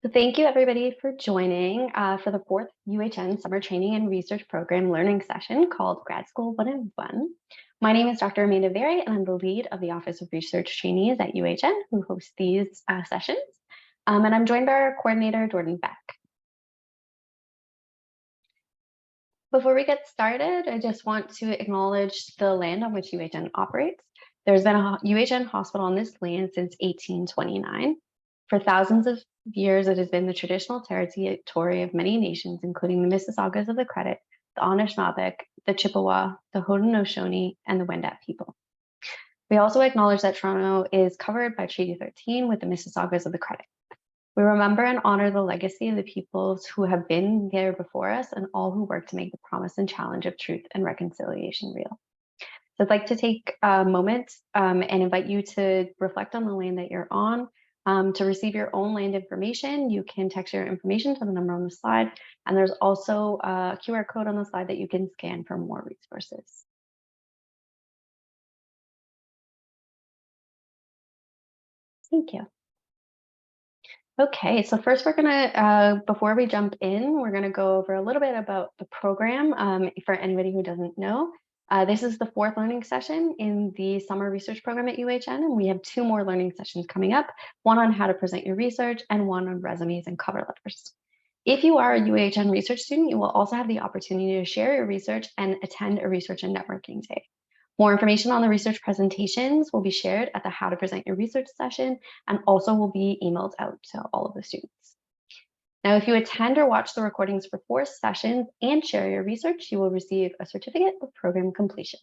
So thank you everybody for joining for the fourth UHN Summer Training and Research Program learning session called Grad School 101. My name is Dr. Amanda Very, and I'm the lead of the Office of Research Trainees at UHN, who hosts these sessions. And I'm joined by our coordinator, Jordan Beck. Before we get started, I just want to acknowledge the land on which UHN operates. There's been a UHN hospital on this land since 1829. For thousands of years, it has been the traditional territory of many nations, including the Mississaugas of the Credit, the Anishinaabe, the Chippewa, the Haudenosaunee, and the Wendat people. We also acknowledge that Toronto is covered by Treaty 13 with the Mississaugas of the Credit. We remember and honor the legacy of the peoples who have been there before us and all who work to make the promise and challenge of truth and reconciliation real. So I'd like to take a moment and invite you to reflect on the land that you're on. To receive your own land information, you can text your information to the number on the slide, and there's also a QR code on the slide that you can scan for more resources. Thank you. Okay, so first we're gonna, before we jump in, we're gonna go over a little bit about the program for anybody who doesn't know. This is the fourth learning session in the summer research program at UHN, and we have two more learning sessions coming up, one on how to present your research and one on resumes and cover letters. If you are a UHN research student, you will also have the opportunity to share your research and attend a research and networking day. More information on the research presentations will be shared at the How to Present Your Research session and also will be emailed out to all of the students. Now, if you attend or watch the recordings for 4 sessions and share your research, you will receive a certificate of program completion.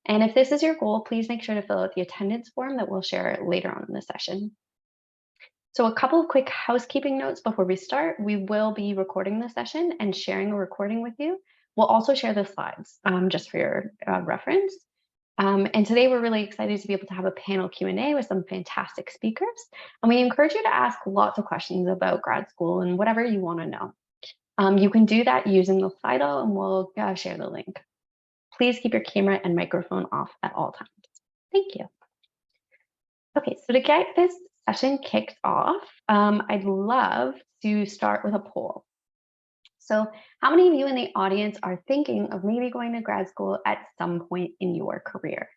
And if this is your goal, please make sure to fill out the attendance form that we'll share later on in the session. So a couple of quick housekeeping notes before we start. We will be recording the session and sharing a recording with you. We'll also share the slides just for your reference. And today we're really excited to be able to have a panel Q&A with some fantastic speakers. And we encourage you to ask lots of questions about grad school and whatever you want to know. You can do that using the Slido, and we'll share the link. Please keep your camera and microphone off at all times. Thank you. Okay, so to get this session kicked off, I'd love to start with a poll. So how many of you in the audience are thinking of maybe going to grad school at some point in your career?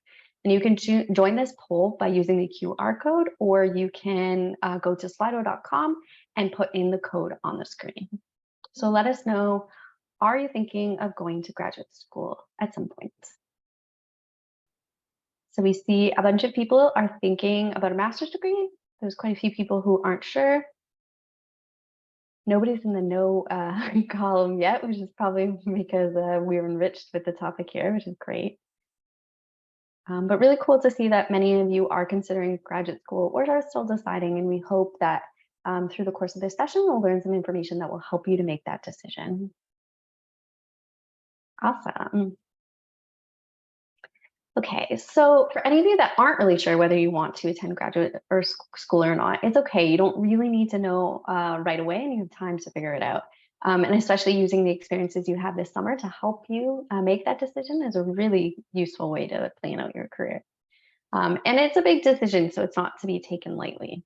And you can join this poll by using the QR code, or you can go to slido.com and put in the code on the screen. So let us know, are you thinking of going to graduate school at some point? So we see a bunch of people are thinking about a master's degree. There's quite a few people who aren't sure. Nobody's in the no column yet, which is probably because we're enriched with the topic here, which is great. But really cool to see that many of you are considering graduate school or are still deciding, and we hope that through the course of this session, we'll learn some information that will help you to make that decision. Awesome. Okay, so for any of you that aren't really sure whether you want to attend graduate or school or not, it's okay. You don't really need to know right away, and you have time to figure it out. And especially using the experiences you have this summer to help you make that decision is a really useful way to plan out your career. And it's a big decision, so it's not to be taken lightly.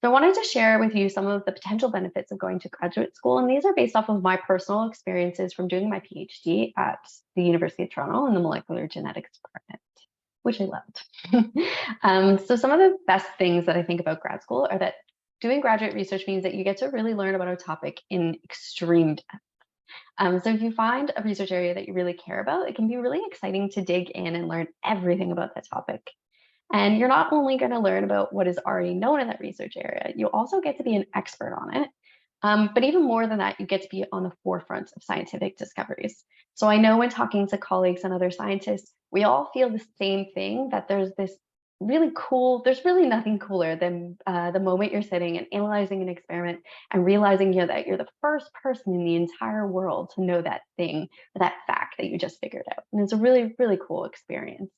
So I wanted to share with you some of the potential benefits of going to graduate school, and these are based off of my personal experiences from doing my PhD at the University of Toronto in the molecular genetics department, which I loved. So some of the best things that I think about grad school are that doing graduate research means that you get to really learn about a topic in extreme depth. So if you find a research area that you really care about, it can be really exciting to dig in and learn everything about that topic. And you're not only going to learn about what is already known in that research area, you also get to be an expert on it. But even more than that, you get to be on the forefront of scientific discoveries. So I know when talking to colleagues and other scientists, we all feel the same thing, that there's really nothing cooler than the moment you're sitting and analyzing an experiment and realizing that you're the first person in the entire world to know that thing, that fact that you just figured out. And it's a really, really cool experience.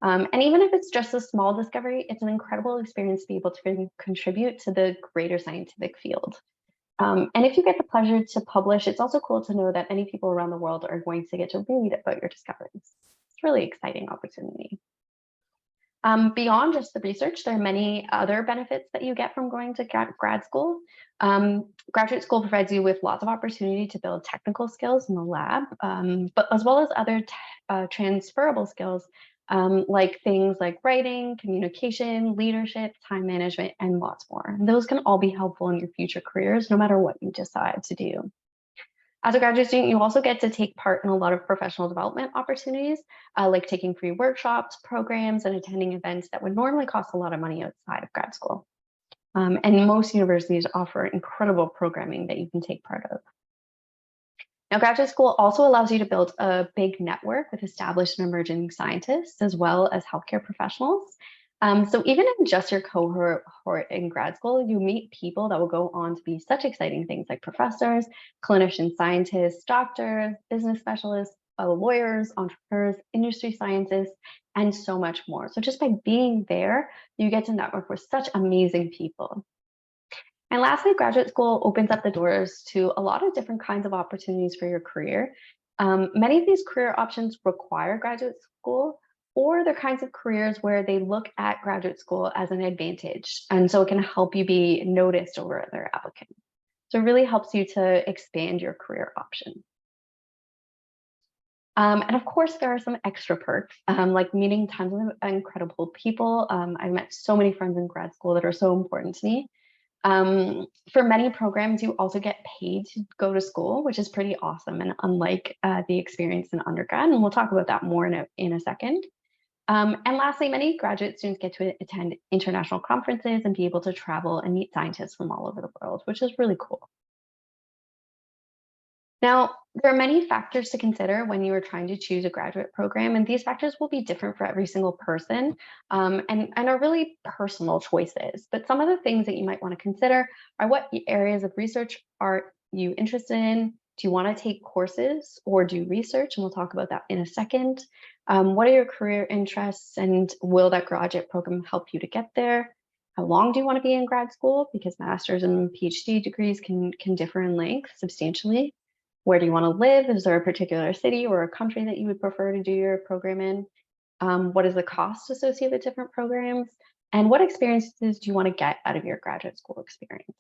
And even if it's just a small discovery, it's an incredible experience to be able to contribute to the greater scientific field. And if you get the pleasure to publish, it's also cool to know that many people around the world are going to get to read about your discoveries. It's a really exciting opportunity. Beyond just the research, there are many other benefits that you get from going to grad school. Graduate school provides you with lots of opportunity to build technical skills in the lab, but as well as other transferable skills like things like writing, communication, leadership, time management, and lots more. And those can all be helpful in your future careers, no matter what you decide to do. As a graduate student, you also get to take part in a lot of professional development opportunities, like taking free workshops, programs, and attending events that would normally cost a lot of money outside of grad school. And most universities offer incredible programming that you can take part of. Now, graduate school also allows you to build a big network with established and emerging scientists, as well as healthcare professionals. So even in just your cohort in grad school, you meet people that will go on to be such exciting things like professors, clinician scientists, doctors, business specialists, lawyers, entrepreneurs, industry scientists, and so much more. So just by being there, you get to network with such amazing people. And lastly, graduate school opens up the doors to a lot of different kinds of opportunities for your career. Many of these career options require graduate school, or they're kinds of careers where they look at graduate school as an advantage. And so it can help you be noticed over other applicants. So it really helps you to expand your career options. And of course, there are some extra perks, like meeting tons of incredible people. I've met so many friends in grad school that are so important to me. For many programs, you also get paid to go to school, which is pretty awesome and unlike the experience in undergrad. And we'll talk about that more in a second. And lastly, many graduate students get to attend international conferences and be able to travel and meet scientists from all over the world, which is really cool. Now, there are many factors to consider when you are trying to choose a graduate program, and these factors will be different for every single person and are really personal choices. But some of the things that you might want to consider are what areas of research are you interested in? Do you want to take courses or do research? And we'll talk about that in a second. What are your career interests and will that graduate program help you to get there? How long do you want to be in grad school? Because master's and PhD degrees can differ in length substantially. Where do you want to live? Is there a particular city or a country that you would prefer to do your program in? What is the cost associated with different programs? And what experiences do you want to get out of your graduate school experience?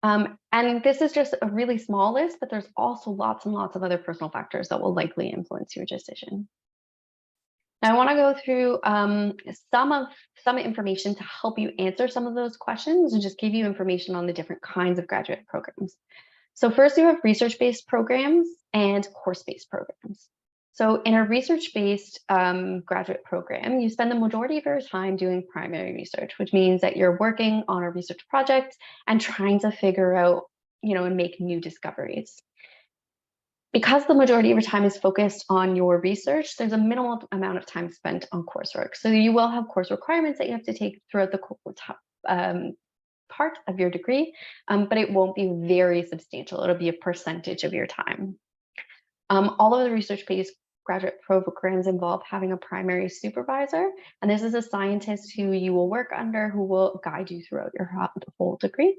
And this is just a really small list, but there's also lots and lots of other personal factors that will likely influence your decision. Now, I want to go through some information to help you answer some of those questions and just give you information on the different kinds of graduate programs. So first, you have research-based programs and course-based programs. So in a research-based graduate program, you spend the majority of your time doing primary research, which means that you're working on a research project and trying to figure out, and make new discoveries. Because the majority of your time is focused on your research, there's a minimal amount of time spent on coursework. So you will have course requirements that you have to take throughout the part of your degree, but it won't be very substantial. It'll be a percentage of your time. All of the research-based graduate programs involve having a primary supervisor, and this is a scientist who you will work under who will guide you throughout your whole degree.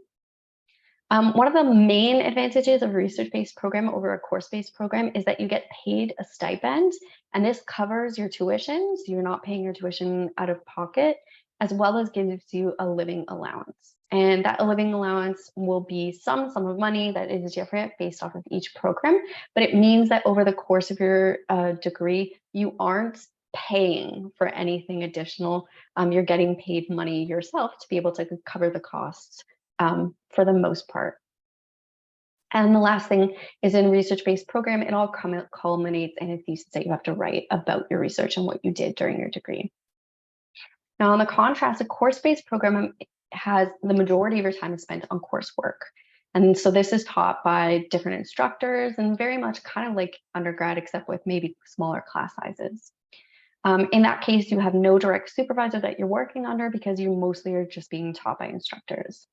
One of the main advantages of a research-based program over a course-based program is that you get paid a stipend, and this covers your tuition, so you're not paying your tuition out of pocket, as well as gives you a living allowance. And that living allowance will be some sum of money that is different based off of each program, but it means that over the course of your degree, you aren't paying for anything additional. You're getting paid money yourself to be able to cover the costs for the most part. And the last thing is in research-based program, it all culminates in a thesis that you have to write about your research and what you did during your degree. Now, on the contrast, a course-based program has the majority of your time is spent on coursework. And so this is taught by different instructors and very much kind of like undergrad, except with maybe smaller class sizes. In that case, you have no direct supervisor that you're working under because you mostly are just being taught by instructors.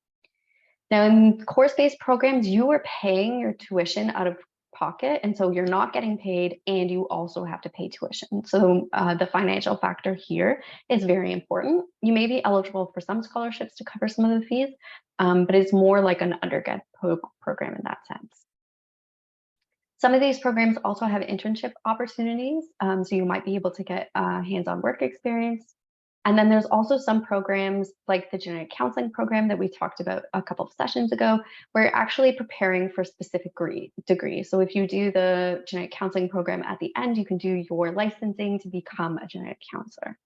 Now, in course-based programs, you are paying your tuition out of pocket, and so you're not getting paid, and you also have to pay tuition. So the financial factor here is very important. You may be eligible for some scholarships to cover some of the fees, but it's more like an undergrad program in that sense. Some of these programs also have internship opportunities, so you might be able to get hands-on work experience. And then there's also some programs like the genetic counseling program that we talked about a couple of sessions ago, where you're actually preparing for a specific degree. So if you do the genetic counseling program at the end, you can do your licensing to become a genetic counselor.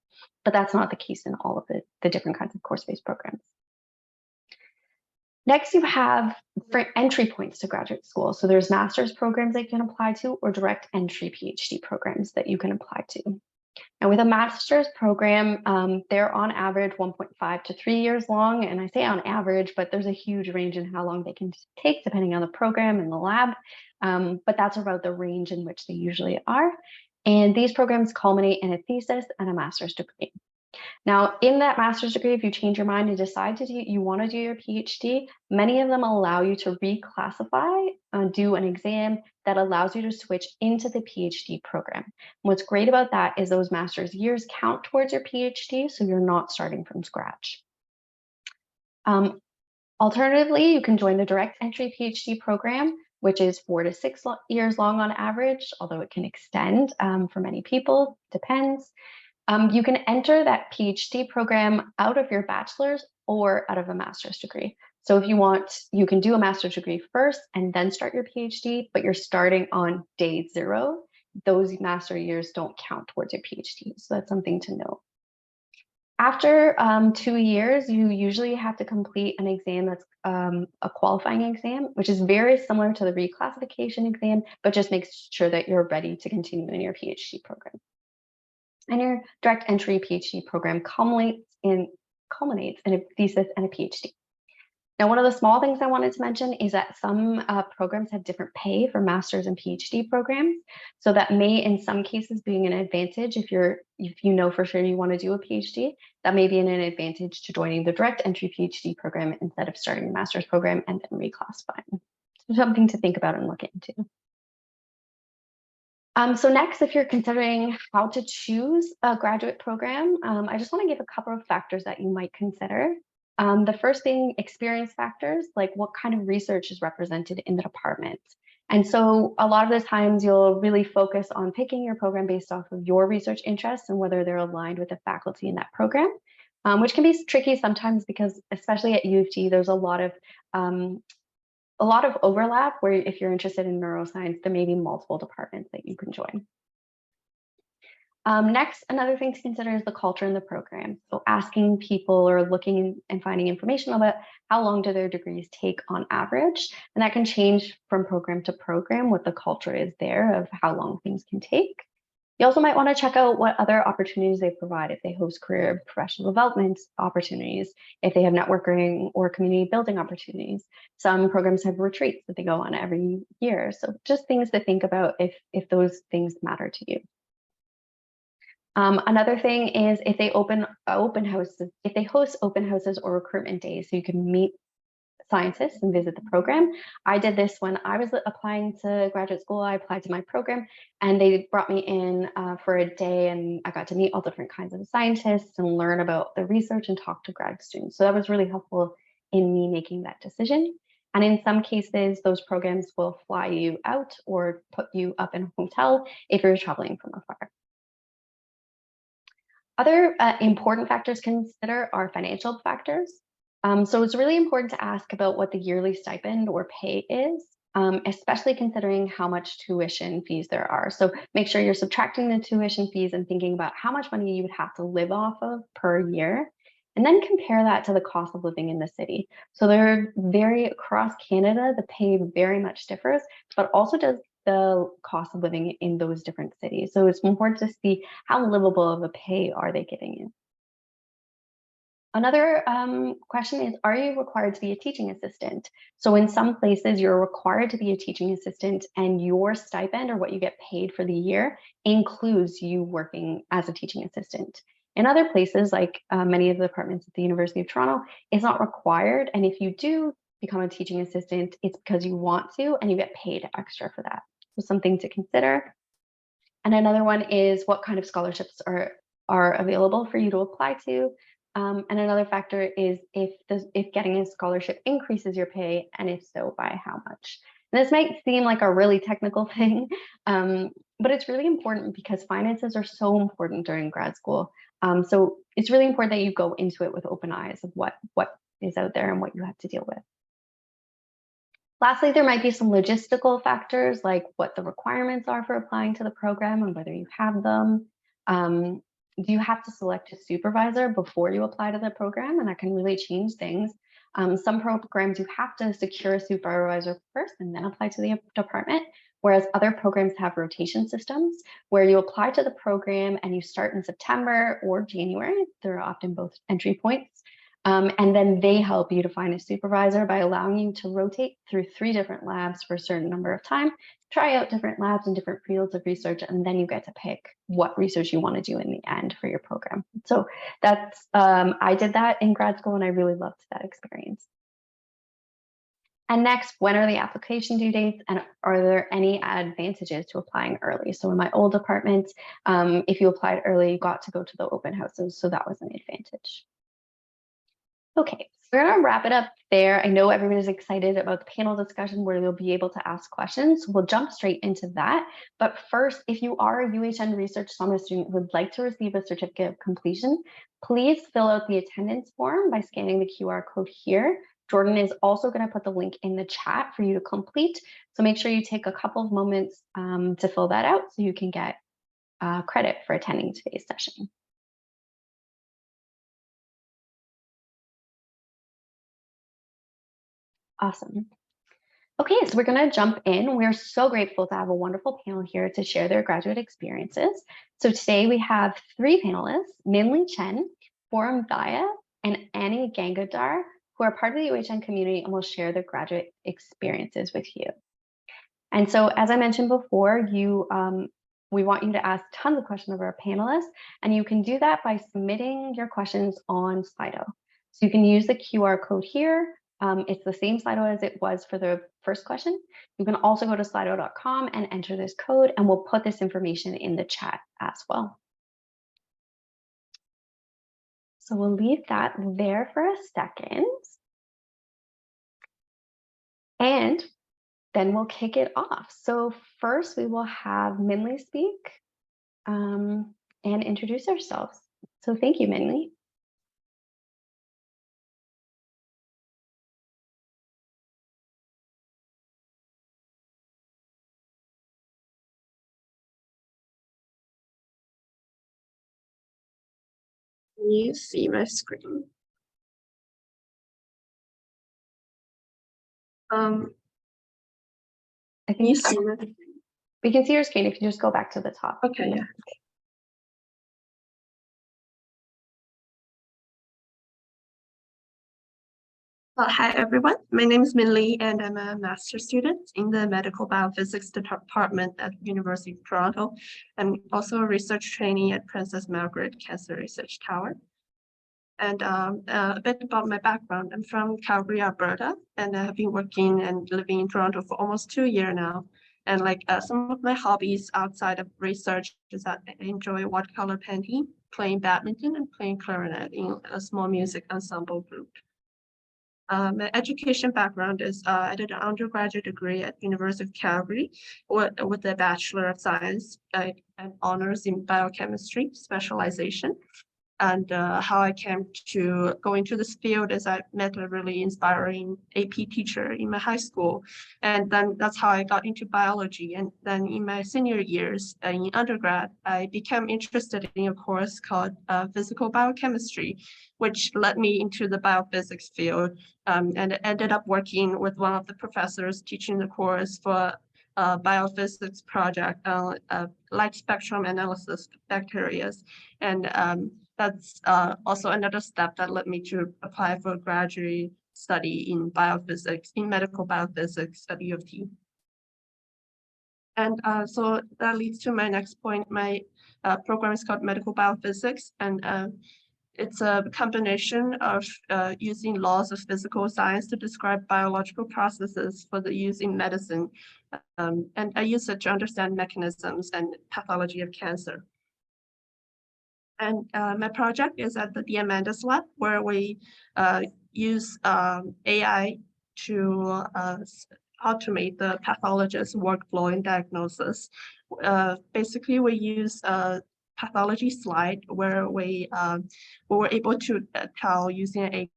But that's not the case in all of the different kinds of course-based programs. Next, you have different entry points to graduate school. So there's master's programs that you can apply to, or direct entry PhD programs that you can apply to. And with a master's program, they're on average 1.5 to 3 years long. And I say on average, but there's a huge range in how long they can take depending on the program and the lab. But that's about the range in which they usually are. And these programs culminate in a thesis and a master's degree. Now, in that master's degree, if you change your mind and decide to you want to do your PhD, many of them allow you to reclassify, do an exam that allows you to switch into the PhD program. And what's great about that is those master's years count towards your PhD, so you're not starting from scratch. Alternatively, you can join the direct entry PhD program, which is 4 to 6 years long on average, although it can extend for many people, depends. You can enter that PhD program out of your bachelor's or out of a master's degree. So if you want, you can do a master's degree first and then start your PhD, but you're starting on day 0. Those master years don't count towards your PhD. So that's something to know. After 2 years, you usually have to complete an exam that's a qualifying exam, which is very similar to the reclassification exam, but just makes sure that you're ready to continue in your PhD program. And your direct entry PhD program culminates in a thesis and a PhD. Now, one of the small things I wanted to mention is that some programs have different pay for master's and PhD programs. So that may, in some cases, be an advantage if you know for sure you want to do a PhD. That may be an advantage to joining the direct entry PhD program instead of starting the master's program and then reclassifying. So something to think about and look into. So next, if you're considering how to choose a graduate program, I just want to give a couple of factors that you might consider. The first being experience factors, like what kind of research is represented in the department. And so a lot of the times you'll really focus on picking your program based off of your research interests and whether they're aligned with the faculty in that program, which can be tricky sometimes because, especially at U of T, there's a lot of overlap where if you're interested in neuroscience, there may be multiple departments that you can join. Next, another thing to consider is the culture in the program. So asking people or looking and finding information about how long do their degrees take on average. And that can change from program to program what the culture is there of how long things can take. You also might want to check out what other opportunities they provide, if they host career and professional development opportunities, if they have networking or community building opportunities. Some programs have retreats that they go on every year. So just things to think about if those things matter to you. Another thing is if they if they host open houses or recruitment days, so you can meet scientists and visit the program. I did this when I was applying to graduate school. I applied to my program and they brought me in for a day and I got to meet all different kinds of scientists and learn about the research and talk to grad students. So that was really helpful in me making that decision. And in some cases, those programs will fly you out or put you up in a hotel if you're traveling from afar. Other important factors to consider are financial factors. So it's really important to ask about what the yearly stipend or pay is, especially considering how much tuition fees there are. So make sure you're subtracting the tuition fees and thinking about how much money you would have to live off of per year, and then compare that to the cost of living in the city. So they're very across Canada, the pay very much differs, but also does the cost of living in those different cities. So it's important to see how livable of a pay are they giving you. Another question is, are you required to be a teaching assistant? So in some places, you're required to be a teaching assistant and your stipend or what you get paid for the year includes you working as a teaching assistant. In other places, like many of the departments at the University of Toronto, it's not required. And if you do become a teaching assistant, it's because you want to and you get paid extra for that. So something to consider. And another one is what kind of scholarships are available for you to apply to. And another factor is if getting a scholarship increases your pay, and if so, by how much. And this might seem like a really technical thing, but it's really important because finances are so important during grad school. So it's really important that you go into it with open eyes of what is out there and what you have to deal with. Lastly, there might be some logistical factors like what the requirements are for applying to the program and whether you have them. Do you have to select a supervisor before you apply to the program? And that can really change things. Some programs you have to secure a supervisor first and then apply to the department, whereas other programs have rotation systems where you apply to the program and you start in September or January. There are often both entry points. And then they help you to find a supervisor by allowing you to rotate through 3 different labs for a certain number of time, try out different labs and different fields of research, and then you get to pick what research you want to do in the end for your program. So that's, I did that in grad school and I really loved that experience. And next, when are the application due dates and are there any advantages to applying early? So in my old department, if you applied early, you got to go to the open houses. So that was an advantage. Okay, so we're gonna wrap it up there. I know everybody's excited about the panel discussion where you'll be able to ask questions. We'll jump straight into that. But first, if you are a UHN Research Summit student who would like to receive a certificate of completion, please fill out the attendance form by scanning the QR code here. Jordan is also gonna put the link in the chat for you to complete. So make sure you take a couple of moments to fill that out so you can get credit for attending today's session. Awesome. Okay, so we're going to jump in. We're so grateful to have a wonderful panel here to share their graduate experiences. So today we have 3 panelists, Minli Chen, Forum Daya, and Annie Gangadhar, who are part of the UHN community and will share their graduate experiences with you. And so, as I mentioned before, we want you to ask tons of questions of our panelists, and you can do that by submitting your questions on Slido. So you can use the QR code here. It's the same Slido as it was for the first question. You can also go to slido.com and enter this code, and we'll put this information in the chat as well. So we'll leave that there for a second. And then we'll kick it off. So first we will have Minli speak and introduce ourselves. So thank you, Minli. Can you see my screen? I think Can you see my screen? We can see your screen if you just go back to the top. Okay, yeah. Well, hi everyone. My name is Minli and I'm a master's student in the Medical Biophysics Department at University of Toronto. I'm also a research trainee at Princess Margaret Cancer Research Tower. And a bit about my background. I'm from Calgary, Alberta, and I have been working and living in Toronto for almost 2 years now. And like some of my hobbies outside of research is that I enjoy watercolor painting, playing badminton, and playing clarinet in a small music ensemble group. My education background is I did an undergraduate degree at University of Calgary with a Bachelor of Science and honors in biochemistry specialization. And how I came to go into this field is I met a really inspiring AP teacher in my high school. And then that's how I got into biology. And then in my senior years in undergrad, I became interested in a course called physical biochemistry, which led me into the biophysics field. And I ended up working with one of the professors teaching the course for biophysics project, light spectrum analysis of bacteria. And that's also another step that led me to apply for a graduate study in biophysics, in medical biophysics at U of T. And so that leads to my next point. My program is called Medical Biophysics, and it's a combination of using laws of physical science to describe biological processes for the use in medicine. And I use it to understand mechanisms and pathology of cancer. And my project is at the Diamandis Lab, where we use AI to automate the pathologist's workflow in diagnosis. Basically, we use a pathology slide where we were able to tell using a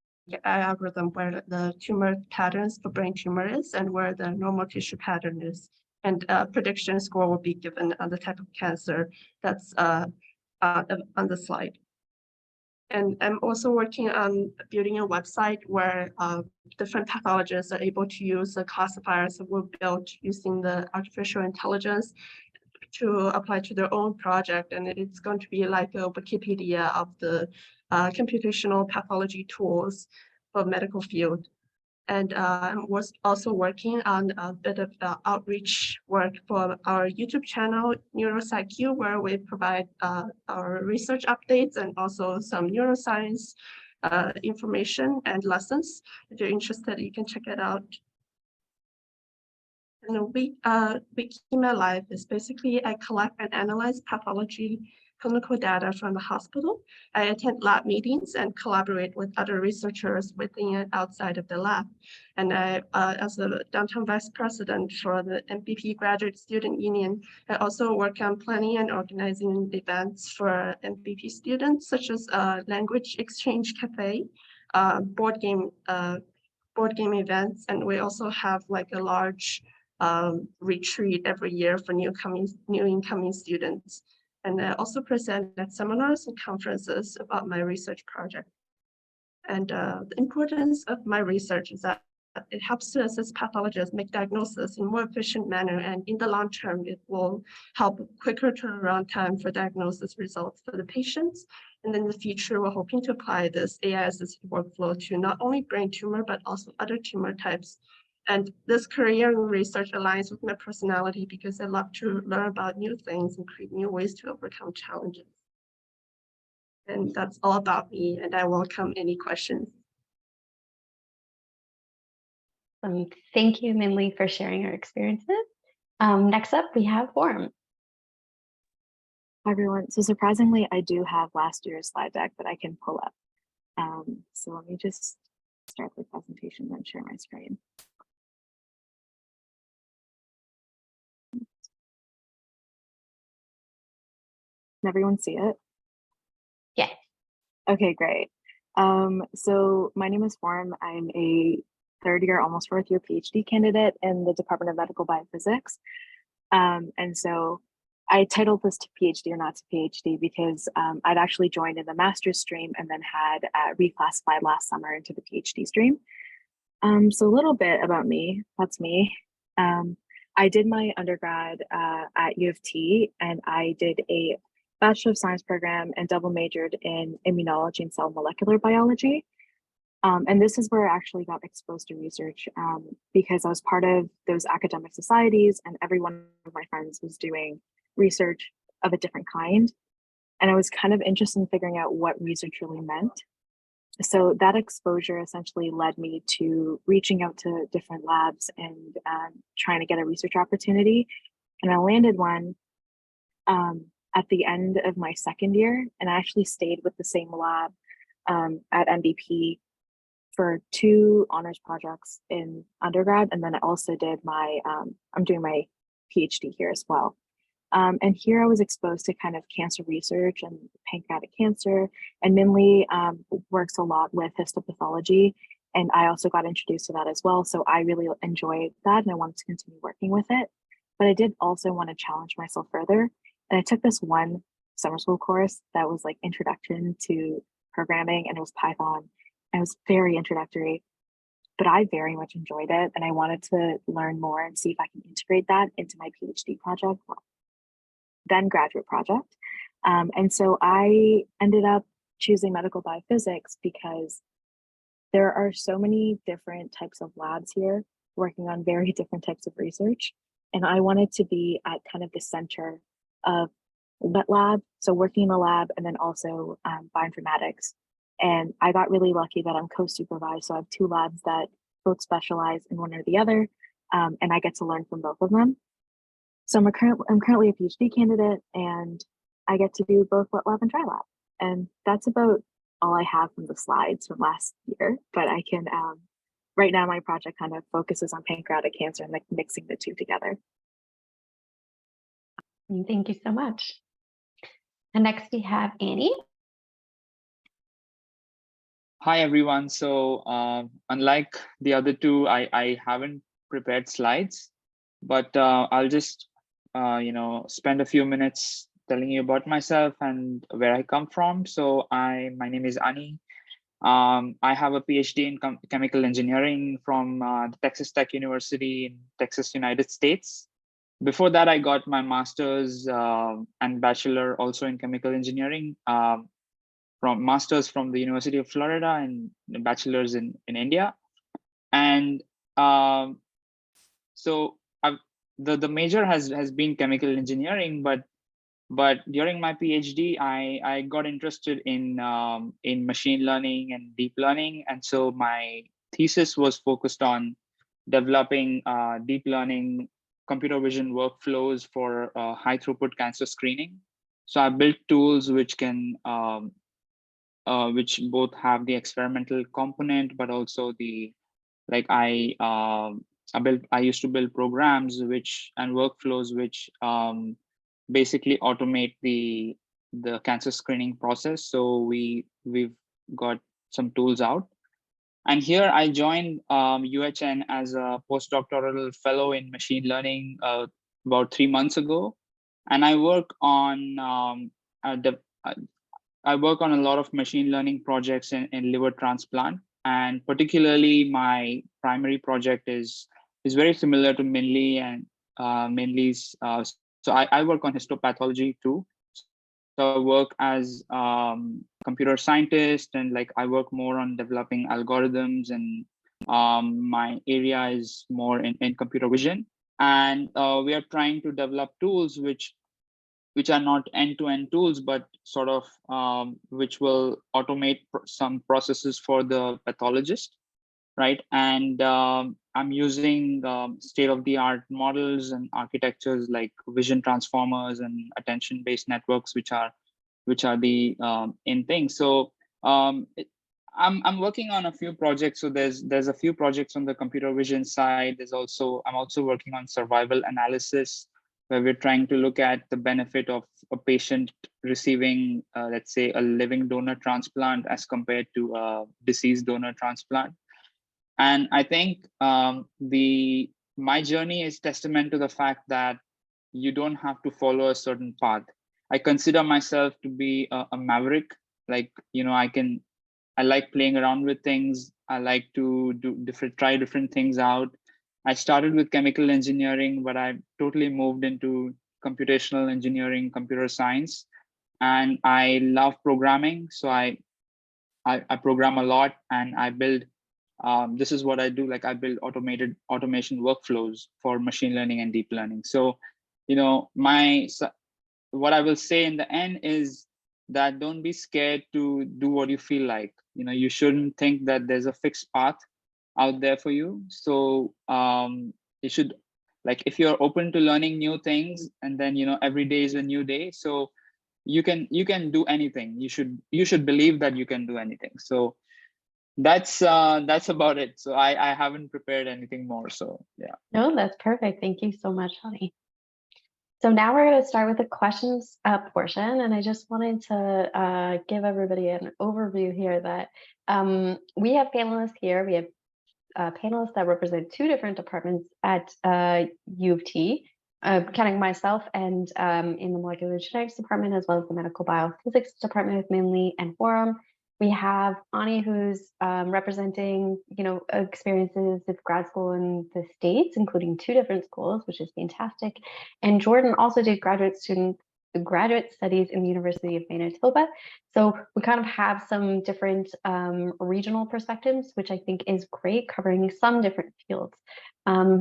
algorithm where the tumor patterns for brain tumor is and where the normal tissue pattern is. And a prediction score will be given on the type of cancer that's on the slide. And I'm also working on building a website where different pathologists are able to use the classifiers that were built using the artificial intelligence to apply to their own project. And it's going to be like a Wikipedia of the computational pathology tools for medical field. And I was also working on a bit of outreach work for our YouTube channel, NeuropsyQ, where we provide our research updates and also some neuroscience information and lessons. If you're interested, you can check it out. And Wikima Live is basically I collect and analyze pathology clinical data from the hospital. I attend lab meetings and collaborate with other researchers within and outside of the lab. And I, as the downtown vice president for the MPP Graduate Student Union, I also work on planning and organizing events for MPP students, such as language exchange cafe, board game events, and we also have like a large retreat every year for new incoming students. And I also present at seminars and conferences about my research project. And the importance of my research is that it helps to assist pathologists make diagnosis in a more efficient manner. And in the long term, it will help quicker turnaround time for diagnosis results for the patients. And in the future, we're hoping to apply this AI-assisted workflow to not only brain tumor, but also other tumor types. And this career in research aligns with my personality because I love to learn about new things and create new ways to overcome challenges. And that's all about me, and I welcome any questions. Thank you, Minli, for sharing your experiences. Next up, we have Warm. Hi, everyone. So surprisingly, I do have last year's slide deck that I can pull up. So let me just start the presentation and share my screen. Can everyone see it? Yeah. Okay, great. So my name is Warm. I'm a third year, almost fourth year PhD candidate in the Department of Medical Biophysics. And so I titled this to PhD or not to PhD because I'd actually joined in the master's stream and then had reclassified last summer into the PhD stream. So a little bit about me, that's me. I did my undergrad at U of T, and I did a Bachelor of Science program and double majored in immunology and cell molecular biology. And this is where I actually got exposed to research because I was part of those academic societies and every one of my friends was doing research of a different kind. And I was kind of interested in figuring out what research really meant. So that exposure essentially led me to reaching out to different labs and trying to get a research opportunity. And I landed one at the end of my second year, and I actually stayed with the same lab at MBP for 2 honors projects in undergrad, and then I also did my, I'm doing my PhD here as well. And here I was exposed to kind of cancer research and pancreatic cancer, and Minli works a lot with histopathology, and I also got introduced to that as well. So I really enjoyed that and I wanted to continue working with it. But I did also want to challenge myself further. And I took this one summer school course that was like introduction to programming, and it was Python. And it was very introductory, but I very much enjoyed it. And I wanted to learn more and see if I can integrate that into my PhD project, well, then graduate project. And so I ended up choosing medical biophysics because there are so many different types of labs here working on very different types of research. And I wanted to be at kind of the center of wet lab, so working in a lab, and then also bioinformatics. And I got really lucky that I'm co-supervised, so I have 2 labs that both specialize in one or the other, and I get to learn from both of them. So I'm currently a PhD candidate, and I get to do both wet lab and dry lab. And that's about all I have from the slides from last year, but I can right now my project kind of focuses on pancreatic cancer and like mixing the two together. Thank you so much. And next we have Annie. Hi, everyone. So unlike the other two, I haven't prepared slides, but I'll just, spend a few minutes telling you about myself and where I come from. So my name is Ani. I have a PhD in chemical engineering from the Texas Tech University in Texas, United States. Before that, I got my master's and bachelor also in chemical engineering. From master's from the University of Florida and the bachelor's in India. And so the major has been chemical engineering, but during my PhD, I got interested in machine learning and deep learning. And so my thesis was focused on developing deep learning computer vision workflows for high throughput cancer screening. So I built tools which can which both have the experimental component, but also the I used to build programs and workflows which basically automate the cancer screening process. So we've got some tools out. And here I joined UHN as a postdoctoral fellow in machine learning about 3 months ago. And I work on I work on a lot of machine learning projects in liver transplant, and particularly my primary project is very similar to Minli and Minli's. So I work on histopathology too. So I work as computer scientist, and I work more on developing algorithms, and my area is more in computer vision. And we are trying to develop tools which are not end-to-end tools, but sort of which will automate some processes for the pathologist, right? And I'm using state-of-the-art models and architectures like vision transformers and attention-based networks, which are the in things. So I'm working on a few projects. So there's a few projects on the computer vision side. I'm also working on survival analysis, where we're trying to look at the benefit of a patient receiving, let's say, a living donor transplant as compared to a deceased donor transplant. And I think my journey is testament to the fact that you don't have to follow a certain path. I consider myself to be a maverick. I like playing around with things. I like to try different things out. I started with chemical engineering, but I totally moved into computational engineering, computer science, and I love programming. So I program a lot, and I build. This is what I do. I build automation workflows for machine learning and deep learning. So, what I will say in the end is that don't be scared to do what you feel like. You shouldn't think that there's a fixed path out there for you. So you should, if you're open to learning new things, and then every day is a new day, so you can do anything. You should believe that you can do anything. So that's about it. So I haven't prepared anything more. So yeah. No, that's perfect. Thank you so much, Honey. So now we're going to start with the questions portion, and I just wanted to give everybody an overview here that we have panelists here. We have panelists that represent 2 different departments at U of T, counting myself, and in the molecular genetics department, as well as the medical biophysics department with Minli and Forum. We have Ani, who's representing, experiences of grad school in the States, including 2 different schools, which is fantastic. And Jordan also did graduate studies in the University of Manitoba. So we kind of have some different regional perspectives, which I think is great, covering some different fields.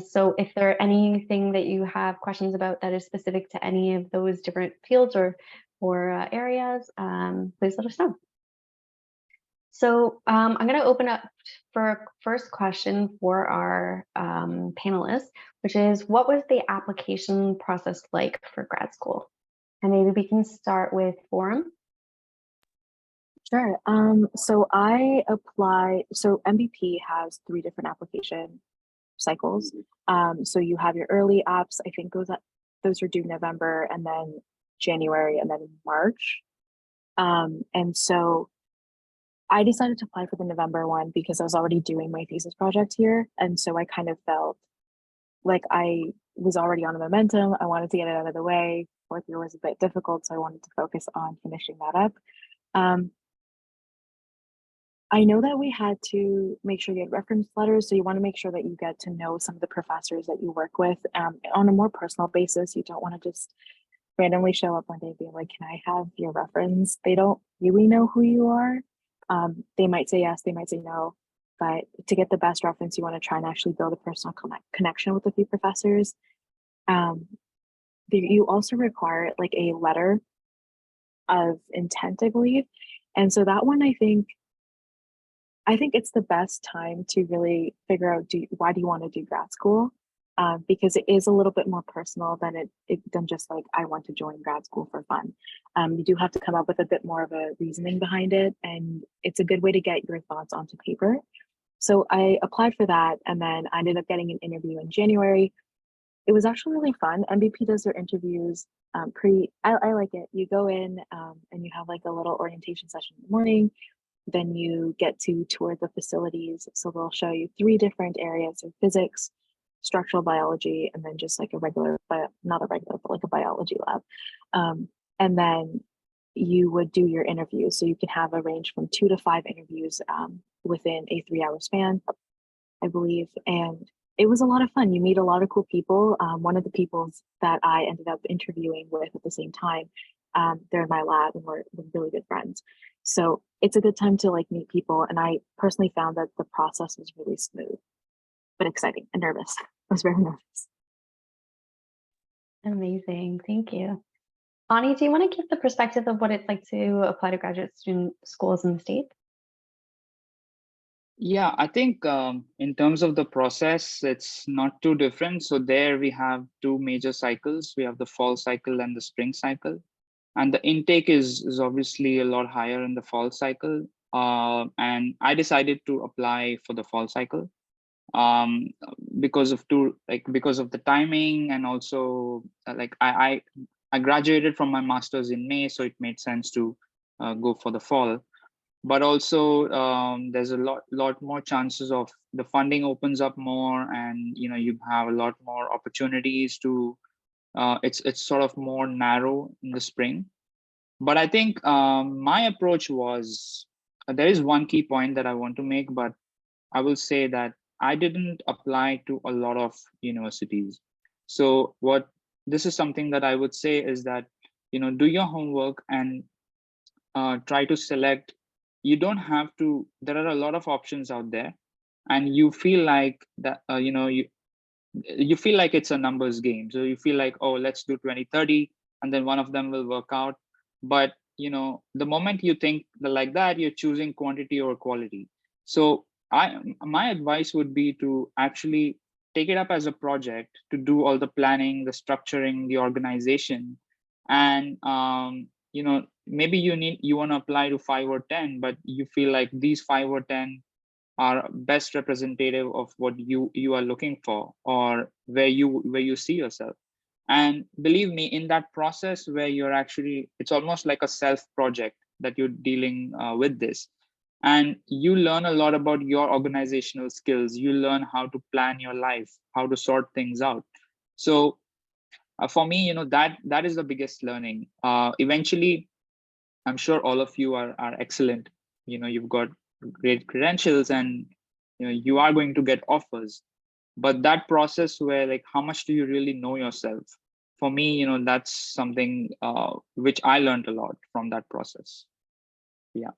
So if there are anything that you have questions about that is specific to any of those different fields or areas, please let us know. So I'm going to open up for a first question for our panelists, which is, what was the application process like for grad school? And maybe we can start with Forum. Sure. So I apply. So MVP has 3 different application cycles. So you have your early apps. I think those are due November, and then January, and then March. And so I decided to apply for the November one because I was already doing my thesis project here, and so I kind of felt like I was already on a momentum. I wanted to get it out of the way. 4th year was a bit difficult, so I wanted to focus on finishing that up. I know that we had to make sure you had reference letters, so you want to make sure that you get to know some of the professors that you work with on a more personal basis. You don't want to just randomly show up one day and be like, "Can I have your reference?" They don't really know who you are. They might say yes, they might say no, but to get the best reference, you want to try and actually build a personal connection with a few professors. You also require like a letter of intent, I believe, and so that one, I think it's the best time to really figure out why do you want to do grad school, because it is a little bit more personal than just like I want to join grad school for fun. You do have to come up with a bit more of a reasoning behind it, and it's a good way to get your thoughts onto paper. So I applied for that, and then I ended up getting an interview in January. It was actually really fun. MVP does their interviews I like it. You go in and you have like a little orientation session in the morning. Then you get to tour the facilities. So they'll show you 3 different areas of physics, structural biology, and then just like not a regular, but like a biology lab. And then you would do your interviews. So you can have a range from 2 to 5 interviews within a 3-hour span, I believe. And it was a lot of fun. You meet a lot of cool people. One of the people that I ended up interviewing with at the same time, they're in my lab and we're really good friends. So it's a good time to like meet people. And I personally found that the process was really smooth, but exciting and nervous. I was very nervous. Amazing. Thank you. Ani, do you want to give the perspective of what it's like to apply to graduate student schools in the States? Yeah, I think in terms of the process, it's not too different. So there we have 2 major cycles. We have the fall cycle and the spring cycle. And the intake is obviously a lot higher in the fall cycle. And I decided to apply for the fall cycle because of the timing, and also like I graduated from my master's in May, so it made sense to go for the fall. But also there's a lot more chances of the funding opens up more, and you have a lot more opportunities to it's sort of more narrow in the spring. But I think my approach was there is one key point that I want to make, but I will say that I didn't apply to a lot of universities. So this is something that I would say is that do your homework and try to select. You don't have to. There are a lot of options out there, and you feel like that you feel like it's a numbers game. So you feel like, oh, let's do 20-30, and then one of them will work out. But the moment you think like that, you're choosing quantity over quality. So my advice would be to actually take it up as a project, to do all the planning, the structuring, the organization, and maybe you want to apply to 5 or 10, but you feel like these 5 or 10 are best representative of what you are looking for, or where you see yourself. And believe me, in that process where you're actually, it's almost like a self project that you're dealing with this, and you learn a lot about your organizational skills. You learn how to plan your life, how to sort things out. So for me, that is the biggest learning. Eventually, I'm sure all of you are excellent. You've got great credentials, and you are going to get offers. But that process where like, how much do you really know yourself? For me, that's something which I learned a lot from that process. Yeah.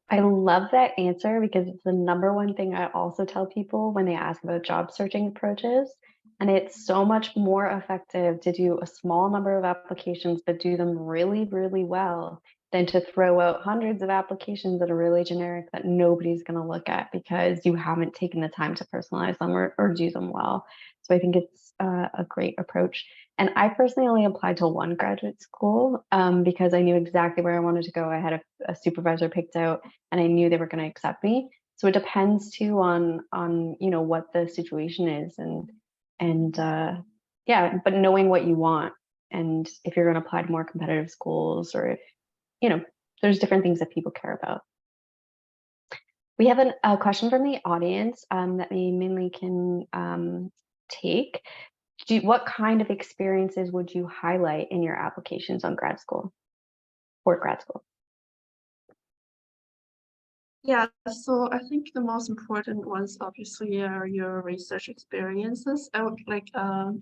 I love that answer, because it's the #1 thing I also tell people when they ask about job searching approaches. And it's so much more effective to do a small number of applications, but do them really, really well, than to throw out hundreds of applications that are really generic that nobody's going to look at because you haven't taken the time to personalize them or do them well. So I think it's a great approach. And I personally only applied to one graduate school because I knew exactly where I wanted to go. I had a supervisor picked out and I knew they were going to accept me. So it depends too on what the situation is and yeah, but knowing what you want and if you're going to apply to more competitive schools or if there's different things that people care about. We have a question from the audience that we mainly can take. What kind of experiences would you highlight in your applications on grad school or grad school? Yeah, so I think the most important ones obviously are your research experiences. I would like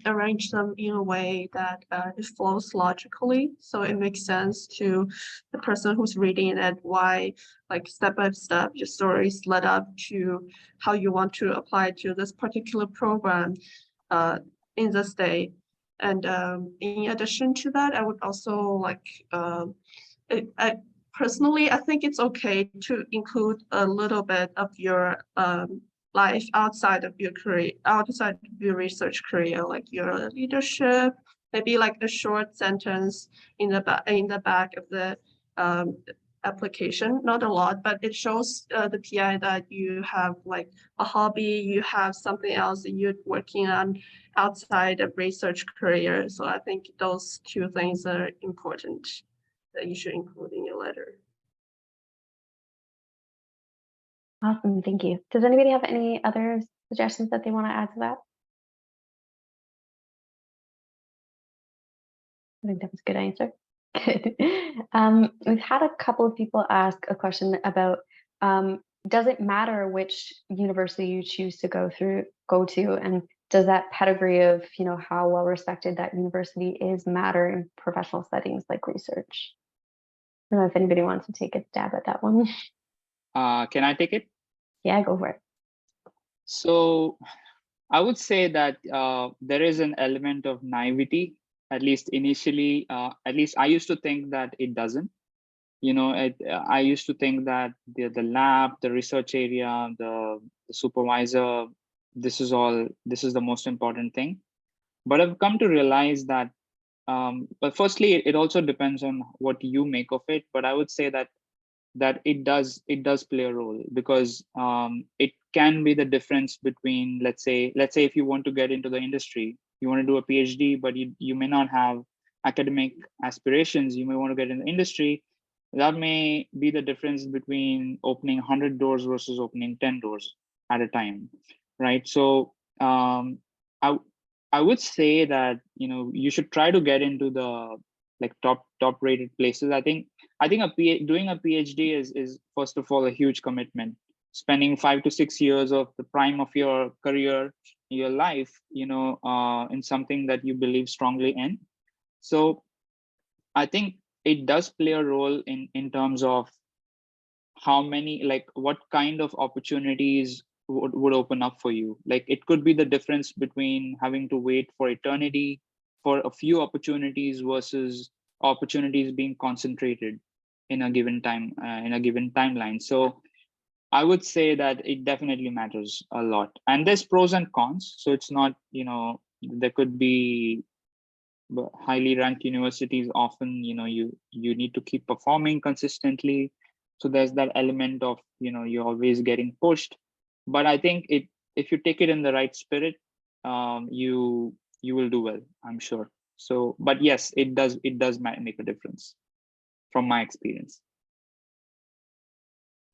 arrange them in a way that it flows logically, so it makes sense to the person who's reading it, why like step by step your stories led up to how you want to apply to this particular program in this day. And in addition to that, I would also like personally, I think it's okay to include a little bit of your life outside of your career, outside of your research career, like your leadership, maybe like a short sentence in the back of the application. Not a lot, but it shows the PI that you have like a hobby, you have something else that you're working on outside of research career. So I think those two things are important that you should include in your letter. Awesome, thank you. Does anybody have any other suggestions that they want to add to that? I think that was a good answer. Good. We've had a couple of people ask a question about does it matter which university you choose to go to, and does that pedigree of how well respected that university is matter in professional settings like research? I don't know if anybody wants to take a stab at that one. Can I take it? Yeah, go for it. So I would say that there is an element of naivety, at least initially. At least I used to think that it doesn't. I used to think that the lab, the research area, the supervisor, this is the most important thing. But I've come to realize that, but firstly, it also depends on what you make of it. But I would say that it does play a role, because it can be the difference between, let's say if you want to get into the industry, you want to do a PhD, but you may not have academic aspirations, you may want to get in the industry. That may be the difference between opening 100 doors versus opening 10 doors at a time, right? So I would say that you should try to get into the like top rated places. I think doing a PhD is first of all a huge commitment. Spending 5 to 6 years of the prime of your career, your life, in something that you believe strongly in. So I think it does play a role in terms of how many, like what kind of opportunities would open up for you. Like it could be the difference between having to wait for eternity for a few opportunities versus opportunities being concentrated in a given time, in a given timeline. So I would say that it definitely matters a lot, and there's pros and cons. So it's not, there could be highly ranked universities. Often, you need to keep performing consistently. So there's that element of, you're always getting pushed. But I think if you take it in the right spirit, you will do well, I'm sure. So, but yes, it does make a difference from my experience.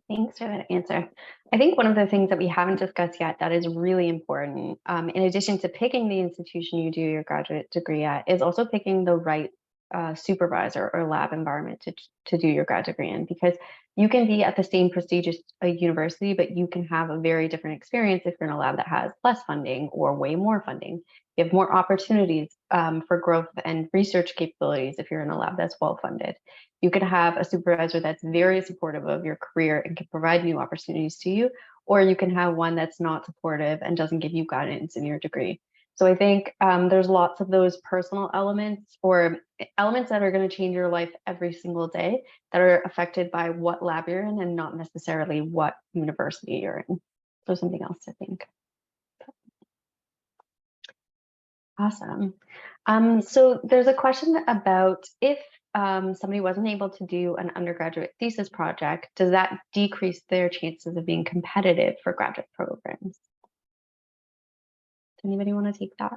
Thanks for that answer. I think one of the things that we haven't discussed yet that is really important, in addition to picking the institution you do your graduate degree at, is also picking the right supervisor or lab environment to do your grad degree in, because you can be at the same prestigious university, but you can have a very different experience if you're in a lab that has less funding or way more funding. You have more opportunities for growth and research capabilities if you're in a lab that's well funded. You can have a supervisor that's very supportive of your career and can provide new opportunities to you, or you can have one that's not supportive and doesn't give you guidance in your degree. So I think there's lots of those personal elements or elements that are going to change your life every single day that are affected by what lab you're in and not necessarily what university you're in. So something else to think. Awesome. So there's a question about if somebody wasn't able to do an undergraduate thesis project, does that decrease their chances of being competitive for graduate programs? Does anybody want to take that?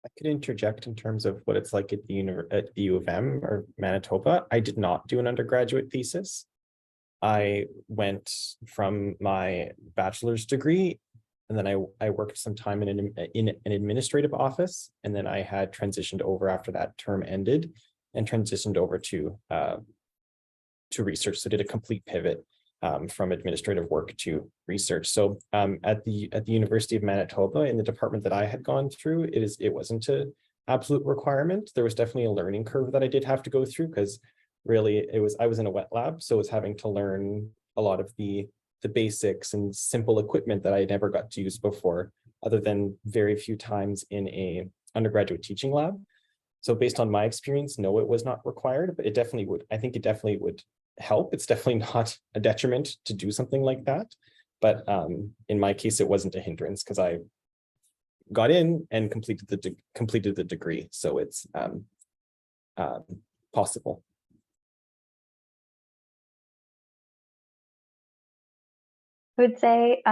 I could interject in terms of what it's like at the U of M or Manitoba. I did not do an undergraduate thesis. I went from my bachelor's degree, and then I worked some time in an administrative office, and then I had transitioned over after that term ended, and transitioned over to research. So did a complete pivot from administrative work to research. So at the University of Manitoba, in the department that I had gone through, it wasn't an absolute requirement. There was definitely a learning curve that I did have to go through, because really I was in a wet lab, so I was having to learn a lot of the basics and simple equipment that I never got to use before, other than very few times in a undergraduate teaching lab. So based on my experience, no, it was not required, but it definitely would. I think it definitely would help. It's definitely not a detriment to do something like that. But in my case, it wasn't a hindrance because I got in and completed the degree. So it's possible. I would say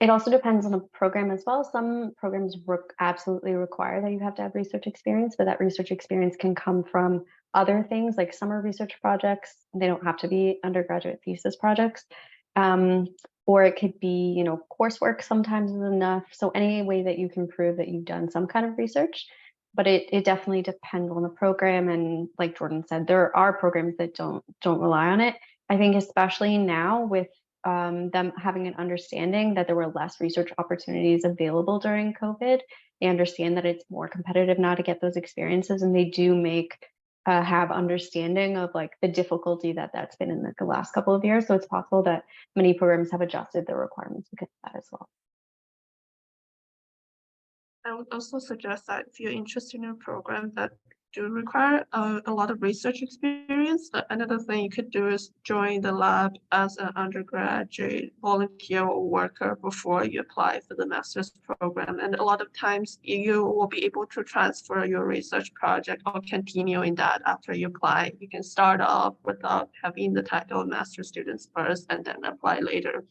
it also depends on the program as well. Some programs absolutely require that you have to have research experience, but that research experience can come from other things like summer research projects. They don't have to be undergraduate thesis projects. Or it could be, coursework sometimes is enough. So any way that you can prove that you've done some kind of research, but it definitely depends on the program. And like Jordan said, there are programs that don't rely on it. I think especially now with them having an understanding that there were less research opportunities available during COVID. They understand that it's more competitive now to get those experiences, and they do have understanding of like the difficulty that's been in the last couple of years. So it's possible that many programs have adjusted their requirements because of that as well. I would also suggest that if you're interested in a program that do require a lot of research experience, another thing you could do is join the lab as an undergraduate volunteer or worker before you apply for the master's program. And a lot of times you will be able to transfer your research project or continue in that after you apply. You can start off without having the title of master's students first and then apply later.